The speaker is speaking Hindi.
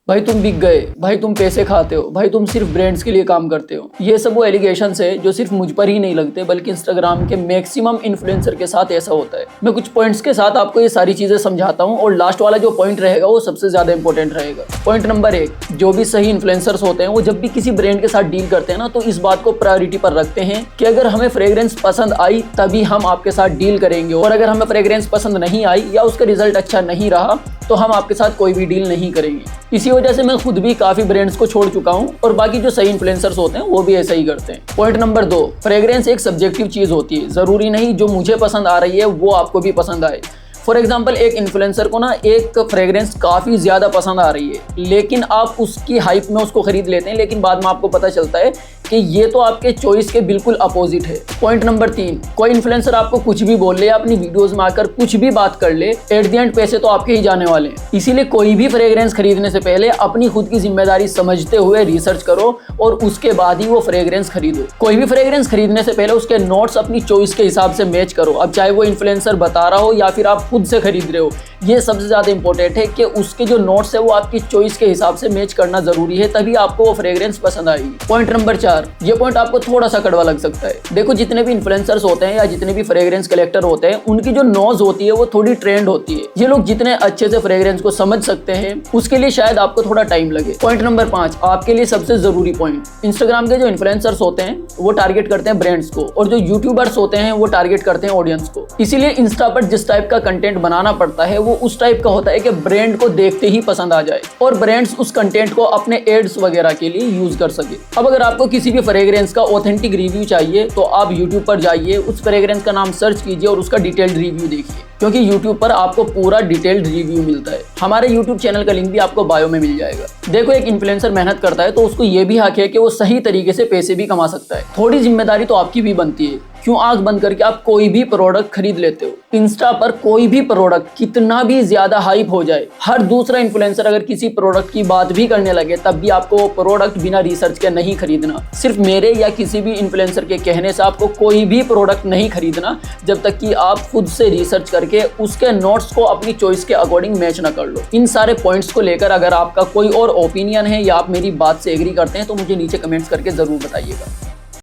भाई तुम बिक गए, भाई तुम पैसे खाते हो, भाई तुम सिर्फ ब्रांड्स के लिए काम करते हो। ये सब वो एलिगेशंस है जो सिर्फ मुझ पर ही नहीं लगते बल्कि इंस्टाग्राम के मैक्सिमम इन्फ्लुएंसर के साथ ऐसा होता है। मैं कुछ पॉइंट्स के साथ आपको ये सारी चीजें समझाता हूँ और लास्ट वाला जो पॉइंट रहेगा वो सबसे ज्यादा इंपॉर्टेंट रहेगा। पॉइंट नंबर 1, जो भी सही इन्फ्लुएंसर्स होते हैं वो जब भी किसी ब्रांड के साथ डील करते हैं ना तो इस बात को प्रायोरिटी पर रखते हैं कि अगर हमें फ्रेग्रेंस पसंद आई तभी हम आपके साथ डील करेंगे, और अगर हमें फ्रेग्रेंस पसंद नहीं आई या उसका रिजल्ट अच्छा नहीं रहा तो हम आपके साथ कोई भी डील नहीं करेंगे। इसी वजह से मैं खुद भी काफी ब्रांड्स को छोड़ चुका हूं और बाकी जो सही इन्फ्लुएंसर्स होते हैं वो भी ऐसा ही करते हैं। पॉइंट नंबर 2, फ्रेग्रेंस एक सब्जेक्टिव चीज होती है। जरूरी नहीं जो मुझे पसंद आ रही है वो आपको भी पसंद आए। फॉर एग्जाम्पल, एक इन्फ्लुएंसर को ना एक फ्रेग्रेंस काफी ज्यादा पसंद आ रही है लेकिन आप उसकी हाइप में उसको खरीद लेते हैं, लेकिन बाद में आपको पता चलता है कि ये तो आपके चॉइस के बिल्कुल अपोजिट है। पॉइंट नंबर 3, कोई इन्फ्लुएंसर आपको कुछ भी बोल ले या अपनी वीडियोस में आकर कुछ भी बात कर ले, एट द एंड पैसे तो आपके ही जाने वाले हैं। इसीलिए कोई भी फ्रेग्रेंस खरीदने से पहले अपनी खुद की जिम्मेदारी समझते हुए रिसर्च करो और उसके बाद ही वो फ्रेग्रेंस खरीदो। कोई भी फ्रेग्रेंस खरीदने से पहले उसके नोट्स अपनी चॉइस के हिसाब से मैच करो। अब चाहे वो इन्फ्लुएंसर बता रहा हो या फिर आप खुद से खरीद रहे हो, ये सबसे ज्यादा इंपॉर्टेंट है कि उसके जो नोट्स है वो आपकी चॉइस के हिसाब से मैच करना जरूरी है, तभी आपको वो फ्रेग्रेंस पसंद आएगी। पॉइंट नंबर 4, ये पॉइंट आपको थोड़ा सा कड़वा लग सकता है। देखो, जितने भी इन्फ्लुएंसर्स होते हैं या जितने भी फ्रेग्रेंस कलेक्टर होते हैं उनकी जो नोज होती है वो थोड़ी ट्रेंड होती है। ये लोग जितने अच्छे से फ्रेग्रेंस को समझ सकते हैं उसके लिए शायद आपको थोड़ा टाइम लगे। पॉइंट नंबर 5, आपके लिए सबसे जरूरी पॉइंट, इंस्टाग्राम के जो इन्फ्लुएंसर्स होते हैं वो टारगेट करते हैं ब्रांड्स को और जो यूट्यूबर्स होते हैं वो टारगेट करते हैं ऑडियंस को। इसीलिए इंस्टा पर जिस टाइप का कंटेंट बनाना पड़ता है वो उस टाइप का होता है कि ब्रांड को देखते ही पसंद आ जाए और ब्रांड्स उस कंटेंट को अपने एड्स वगैरह के लिए यूज कर सके। अब अगर आपको किसी भी फ्रेग्रेंस का ऑथेंटिक रिव्यू चाहिए तो आप यूट्यूब पर जाइए, उस फ्रेग्रेंस का नाम सर्च कीजिए और उसका डिटेल्ड रिव्यू देखिए, क्योंकि यूट्यूब पर आपको पूरा डिटेल्ड रिव्यू मिलता है। हमारे यूट्यूब चैनल का लिंक भी आपको बायो में मिल जाएगा। देखो, एक इन्फ्लुएंसर मेहनत करता है तो उसको ये भी हक है कि वो सही तरीके से पैसे भी कमा सकता है। थोड़ी जिम्मेदारी तो आपकी भी बनती है। क्यों आंख बंद करके आप कोई भी प्रोडक्ट खरीद लेते हो? इंस्टा पर कोई भी प्रोडक्ट कितना भी ज्यादा हाइप हो जाए, हर दूसरा इन्फ्लुएंसर अगर किसी प्रोडक्ट की बात भी करने लगे तब भी आपको वो प्रोडक्ट बिना रिसर्च के नहीं खरीदना। सिर्फ मेरे या किसी भी इन्फ्लुएंसर के कहने से आपको कोई भी प्रोडक्ट नहीं खरीदना जब तक कि आप खुद से रिसर्च करके उसके नोट्स को अपनी चॉइस के अकॉर्डिंग मैच ना कर लो। इन सारे पॉइंट्स को लेकर अगर आपका कोई और ओपिनियन है या आप मेरी बात से एग्री करते हैं तो मुझे नीचे कमेंट्स करके जरूर बताइएगा।